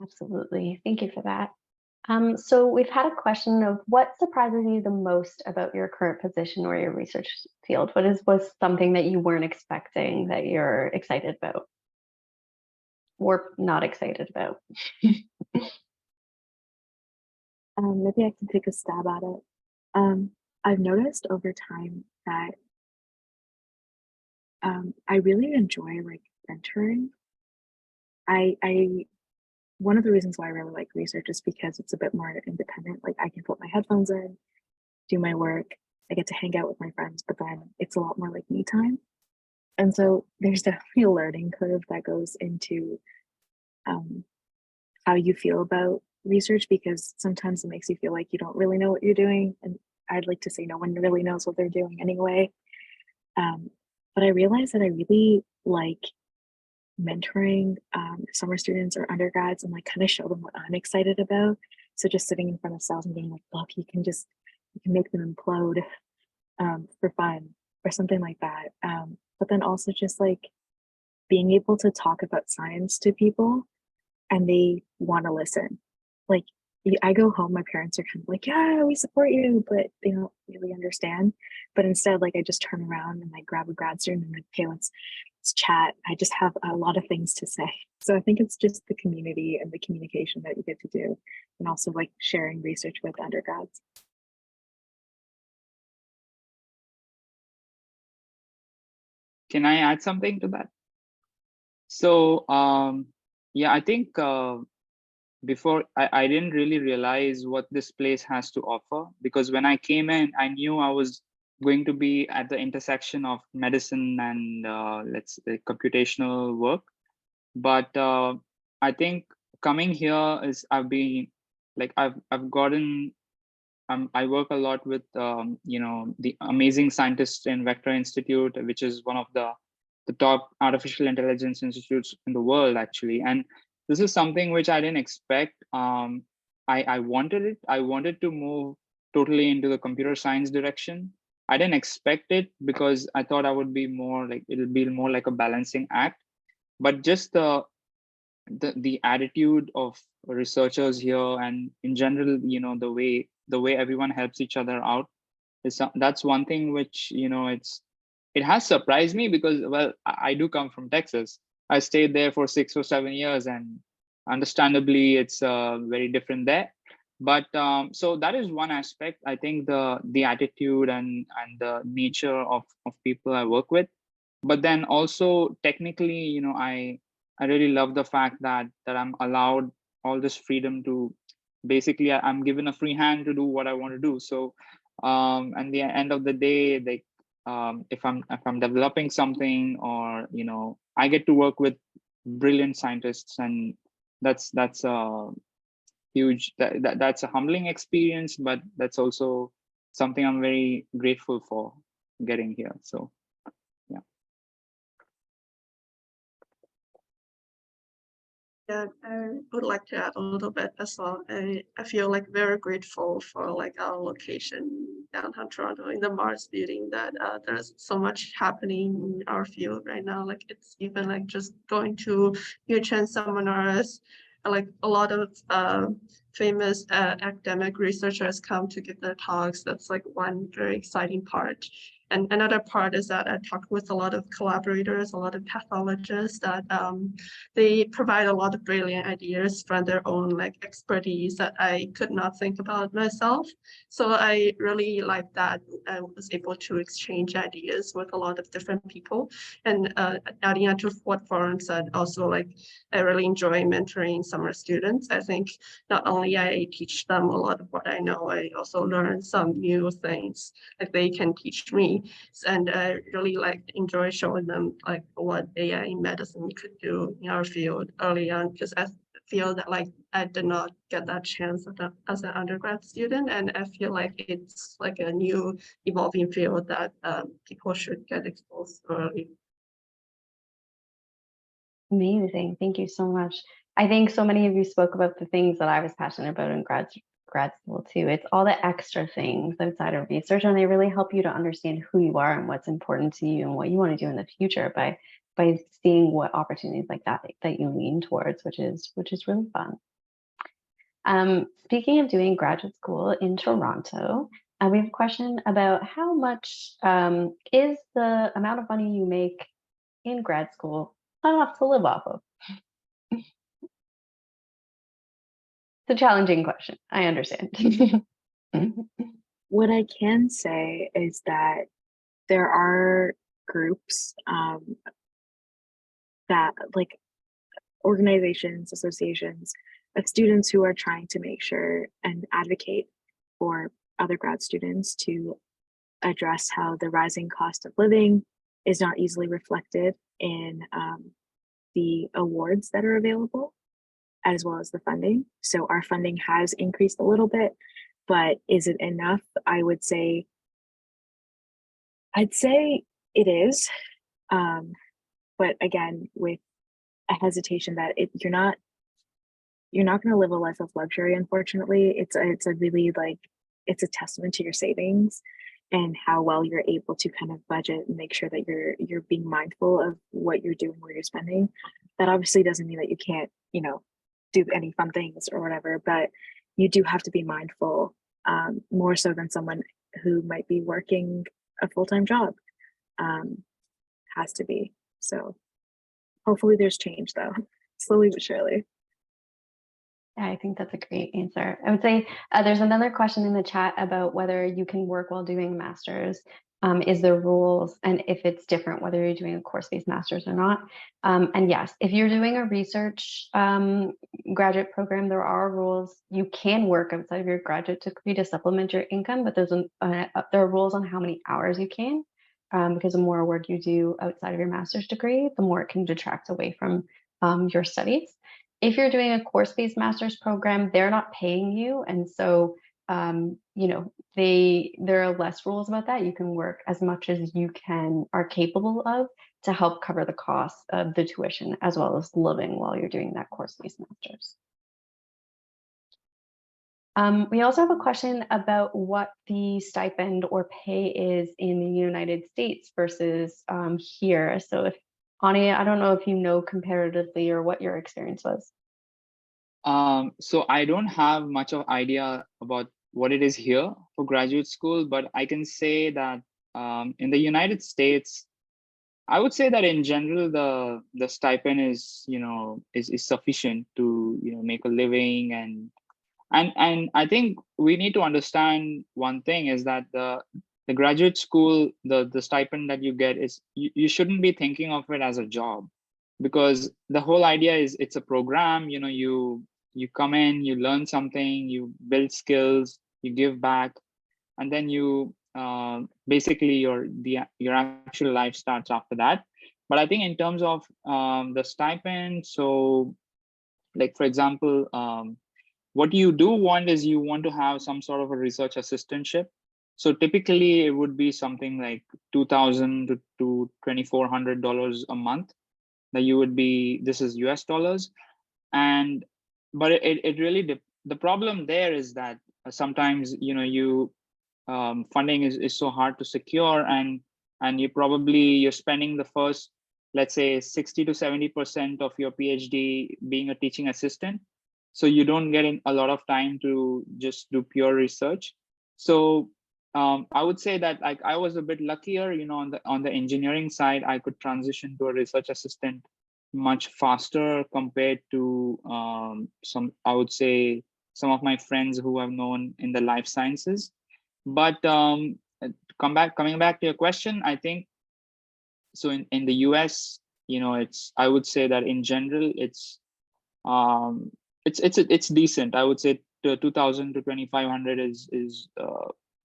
Absolutely. Thank you for that. So we've had a question of what surprises you the most about your current position or your research field? What was something that you weren't expecting that you're excited about or not excited about? Maybe I can take a stab at it. I've noticed over time that I really enjoy like mentoring. One of the reasons why I really like research is because it's a bit more independent. Like I can put my headphones in, do my work, I get to hang out with my friends, but then it's a lot more like me time. And so there's definitely a learning curve that goes into how you feel about research, because sometimes it makes you feel like you don't really know what you're doing. And I'd like to say no one really knows what they're doing anyway. But I realized that I really like mentoring summer students or undergrads and like kind of show them what I'm excited about. So just sitting in front of cells and being like, look, you can make them implode for fun or something like that. But then also just like being able to talk about science to people and they want to listen. Like I go home, my parents are kind of like, yeah, we support you, but they don't really understand. But instead, like I just turn around and I grab a grad student and like, okay, let's chat. I just have a lot of things to say. So I think it's just the community and the communication that you get to do, and also like sharing research with undergrads. Can I add something to that? So yeah, I think before I didn't really realize what this place has to offer, because when I came in, I knew I was going to be at the intersection of medicine and let's say computational work. But I think coming here is I've gotten I work a lot with the amazing scientists in Vector Institute, which is one of the top artificial intelligence institutes in the world, actually. And this is something which I didn't expect. I wanted it. I wanted to move totally into the computer science direction. I didn't expect it because I thought I would be more like, it'll be more like a balancing act. But just the attitude of researchers here, and in general, the way everyone helps each other out, that's one thing which it has surprised me, because, well, I do come from Texas. I stayed there for 6 or 7 years, and understandably it's very different there. But so that is one aspect. I think the attitude and the nature of people I work with. But then also technically, I really love the fact that I'm allowed all this freedom to basically, I'm given a free hand to do what I want to do. So and the end of the day, like if I'm developing something, or I get to work with brilliant scientists, and that's huge. That's a humbling experience, but that's also something I'm very grateful for getting here. So Yeah, I would like to add a little bit as well. I feel like very grateful for like our location downtown Toronto in the Mars building, that there's so much happening in our field right now. Like it's even like just going to UHN seminars, like a lot of famous academic researchers come to give their talks. That's like one very exciting part. And another part is that I talked with a lot of collaborators, a lot of pathologists that they provide a lot of brilliant ideas from their own like expertise that I could not think about myself. So I really like that I was able to exchange ideas with a lot of different people. And adding on to what Forum said, also like I really enjoy mentoring summer students. I think not only I teach them a lot of what I know, I also learn some new things like they can teach me. And I really like enjoy showing them like what AI in medicine could do in our field early on, because I feel that like I did not get that chance as an undergrad student, and I feel like it's like a new evolving field that people should get exposed to early. Amazing. Thank you so much. I think so many of you spoke about the things that I was passionate about in grad school too. It's all the extra things outside of research, and they really help you to understand who you are and what's important to you and what you want to do in the future by seeing what opportunities like that you lean towards, which is really fun. Speaking of doing graduate school in Toronto, we have a question about how much is the amount of money you make in grad school enough to live off of? It's a challenging question. I understand. What I can say is that there are groups that like organizations, associations of students who are trying to make sure and advocate for other grad students to address how the rising cost of living is not easily reflected in the awards that are available, as well as the funding. So our funding has increased a little bit, but is it enough? I'd say it is. But again, with a hesitation that you're not going to live a life of luxury, unfortunately. It's a really like, it's a testament to your savings and how well you're able to kind of budget and make sure that you're being mindful of what you're doing, where you're spending. That obviously doesn't mean that you can't, do any fun things or whatever, but you do have to be mindful, more so than someone who might be working a full-time job, has to be. So hopefully there's change though, slowly but surely. Yeah, I think that's a great answer. I would say there's another question in the chat about whether you can work while doing a master's. Is there rules, and if it's different, whether you're doing a course-based master's or not. And yes, if you're doing a research graduate program, there are rules. You can work outside of your graduate degree to supplement your income, but there are rules on how many hours you can, because the more work you do outside of your master's degree, the more it can detract away from your studies. If you're doing a course-based master's program, they're not paying you, and so you know, there are less rules about that. You can work as much as you are capable of to help cover the cost of the tuition as well as living while you're doing that course-based master's. We also have a question about what the stipend or pay is in the United States versus here. So if Ani, I don't know if you know comparatively or what your experience was. So I don't have much of idea about what it is here for graduate school, but I can say that in the United States, I would say that in general, the stipend is, is sufficient to, make a living. And I think we need to understand one thing is that the graduate school, the stipend that you get is, you shouldn't be thinking of it as a job, because the whole idea is it's a program, you come in, you learn something, you build skills, you give back, and then you basically your actual life starts after that. But I think in terms of the stipend, so like for example, what you do want is you want to have some sort of a research assistantship. So typically it would be something like $2,000 to $2,400 a month that you would be, this is US dollars. And but it really the problem there is that sometimes funding is so hard to secure, and you're spending the first, let's say 60 to 70% of your PhD being a teaching assistant, so you don't get a lot of time to just do pure research. So I would say that like I was a bit luckier, on the engineering side, I could transition to a research assistant much faster compared to I would say some of my friends who I've known in the life sciences. But coming back to your question, I think so in the US, I would say that in general it's decent. I would say 2,000 to 2,500 is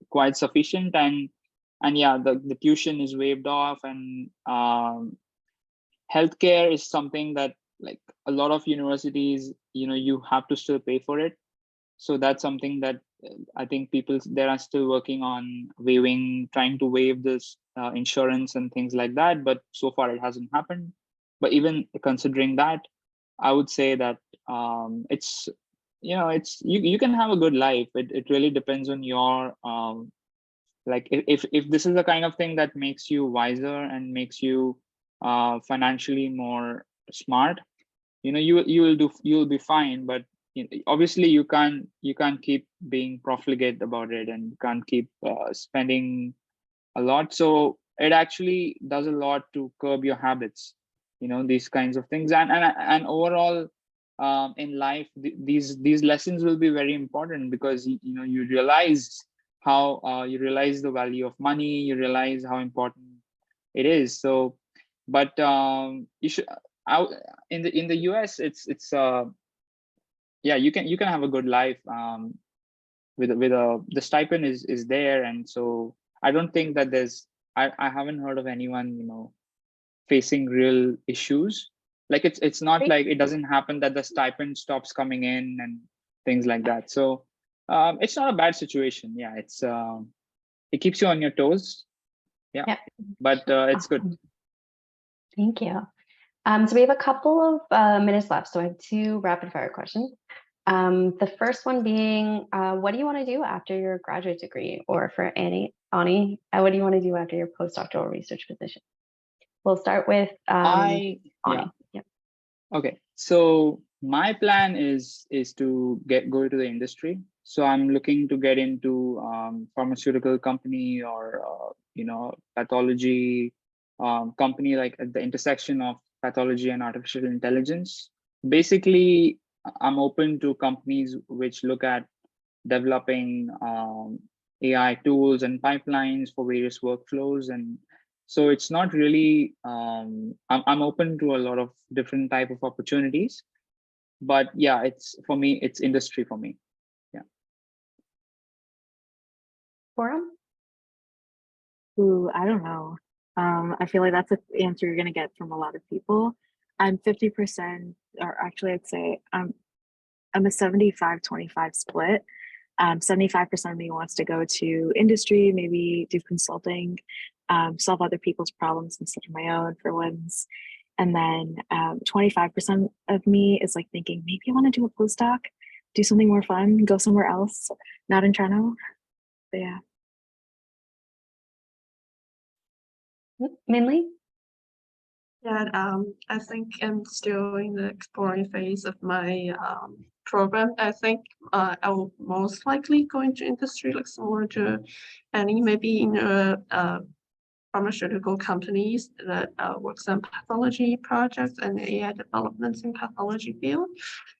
quite sufficient, and yeah, the tuition is waived off, and healthcare is something that like a lot of universities, you have to still pay for it. So that's something that I think they are still working on trying to waive this insurance and things like that. But so far it hasn't happened. But even considering that, I would say that it's, you can have a good life. It really depends on your, like if this is the kind of thing that makes you wiser and makes you financially more smart, you'll be fine. But obviously you can't keep being profligate about it, and you can't keep spending a lot. So it actually does a lot to curb your habits, these kinds of things, and overall in life, these lessons will be very important, because you realize how you realize the value of money, you realize how important it is. So but you should out in the US, it's yeah, you can have a good life with the stipend is there. And so I don't think that I haven't heard of anyone facing real issues. Like it's not like it doesn't happen that the stipend stops coming in and things like that. So it's not a bad situation. Yeah, it keeps you on your toes. Yeah. But it's good. Thank you. So we have a couple of minutes left, so I have two rapid fire questions. The first one being, what do you want to do after your graduate degree? Or for Ani, what do you want to do after your postdoctoral research position? We'll start with Ani. Yeah. Okay, so my plan is to go to the industry. So I'm looking to get into pharmaceutical company, or pathology company, like at the intersection of pathology and artificial intelligence. Basically, I'm open to companies which look at developing AI tools and pipelines for various workflows. And so it's not really, I'm open to a lot of different type of opportunities, but yeah, for me, it's industry for me. Yeah. Forum? Ooh, I don't know. I feel like that's an answer you're gonna get from a lot of people. I'm 50%, or actually I'd say I'm a 75-25 split. 75% of me wants to go to industry, maybe do consulting, solve other people's problems instead of my own for once. And then 25% of me is like thinking, maybe I want to do a postdoc, do something more fun, go somewhere else, not in Toronto. But yeah. Minli? Yeah, I think I'm still in the exploring phase of my program. I think I will most likely go into industry, like similar to Annie, maybe in a pharmaceutical companies that works on pathology projects and AI developments in pathology field.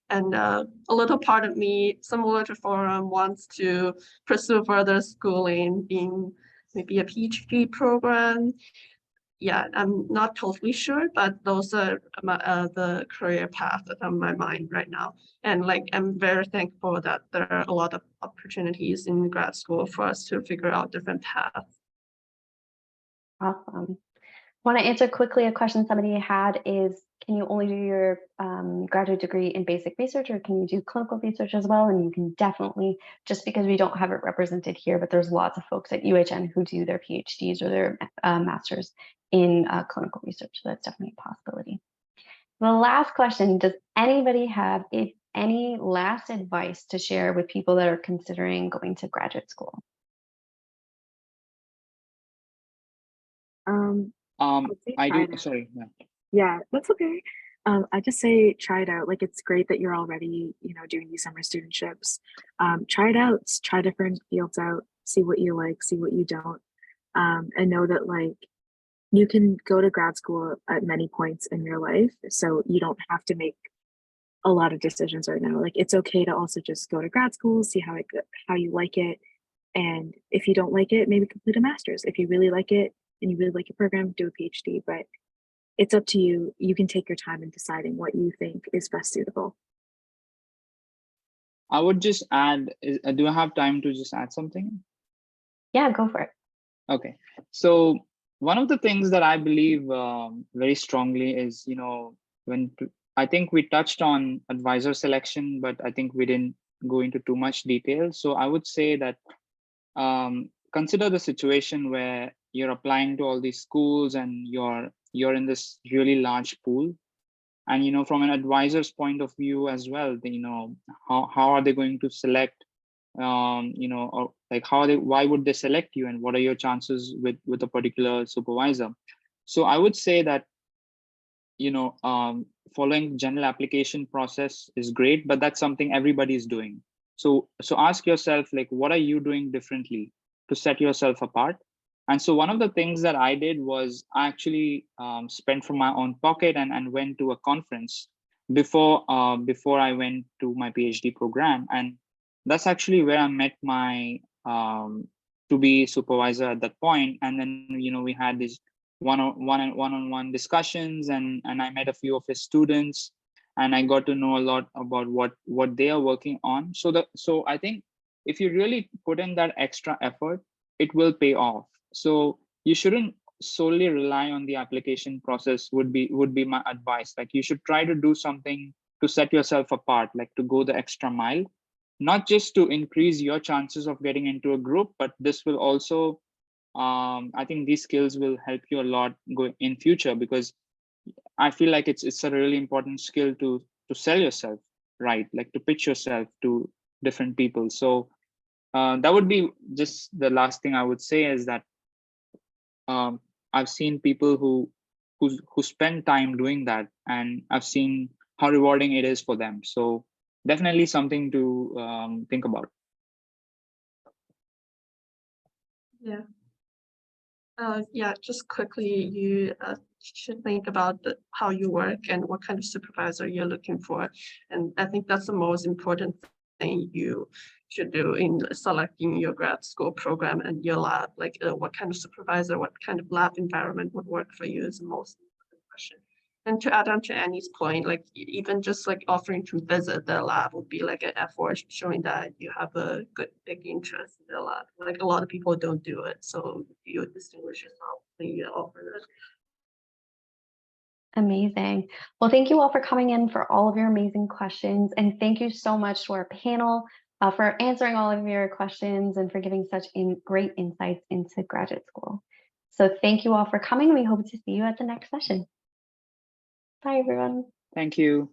And a little part of me, similar to Forum, wants to pursue further schooling in maybe a PhD program. Yeah, I'm not totally sure, but those are the career path that on my mind right now. And like, I'm very thankful that there are a lot of opportunities in grad school for us to figure out different paths. Awesome. Want to answer quickly a question somebody had is, can you only do your graduate degree in basic research, or can you do clinical research as well? And you can definitely, just because we don't have it represented here, but there's lots of folks at UHN who do their PhDs or their masters in clinical research. So that's definitely a possibility. The last question, does anybody have any last advice to share with people that are considering going to graduate school? I'd say I try do, it out. sorry. Yeah. Yeah, that's okay. I just say try it out. Like, it's great that you're already, doing these summer studentships. Try it out, try different fields out, see what you like, see what you don't. And know that like you can go to grad school at many points in your life, so you don't have to make a lot of decisions right now. Like, it's okay to also just go to grad school, see how you like it, and if you don't like it, maybe complete a master's. If you really like it and you really like your program, do a PhD. But it's up to you. You can take your time in deciding what you think is best suitable. I would just add, do I have time to just add something? Yeah, go for it. Okay, so one of the things that I believe very strongly is, I think we touched on advisor selection, but I think we didn't go into too much detail. So I would say that consider the situation where you're applying to all these schools and you're in this really large pool. And, from an advisor's point of view as well, how are they going to select, or like why would they select you, and what are your chances with a particular supervisor? So I would say that, following general application process is great, but that's something everybody is doing. So ask yourself, like, what are you doing differently to set yourself apart? And so one of the things that I did was I actually spent from my own pocket and went to a conference before I went to my PhD program. And that's actually where I met my to-be supervisor at that point. And then, we had these one-on-one discussions, and I met a few of his students, and I got to know a lot about what they are working on. So I think if you really put in that extra effort, it will pay off. So you shouldn't solely rely on the application process would be my advice. Like, you should try to do something to set yourself apart, like to go the extra mile, not just to increase your chances of getting into a group, but this will also, I think these skills will help you a lot go in future, because I feel like it's a really important skill to sell yourself, right? Like to pitch yourself to different people. So that would be just the last thing I would say, is that I've seen people who spend time doing that, and I've seen how rewarding it is for them. So definitely something to think about. Yeah. Yeah, just quickly, you should think about how you work and what kind of supervisor you're looking for. And I think that's the most important thing you should do in selecting your grad school program and your lab, like what kind of supervisor, what kind of lab environment would work for you is the most important question. And to add on to Annie's point, like even just like offering to visit the lab would be like an effort showing that you have a good big interest in the lab. Like a lot of people don't do it, so you distinguish yourself when you offer it. Amazing. Well, thank you all for coming in for all of your amazing questions. And thank you so much to our panel for answering all of your questions and for giving such great insights into graduate school. So thank you all for coming. We hope to see you at the next session. Bye, everyone. Thank you.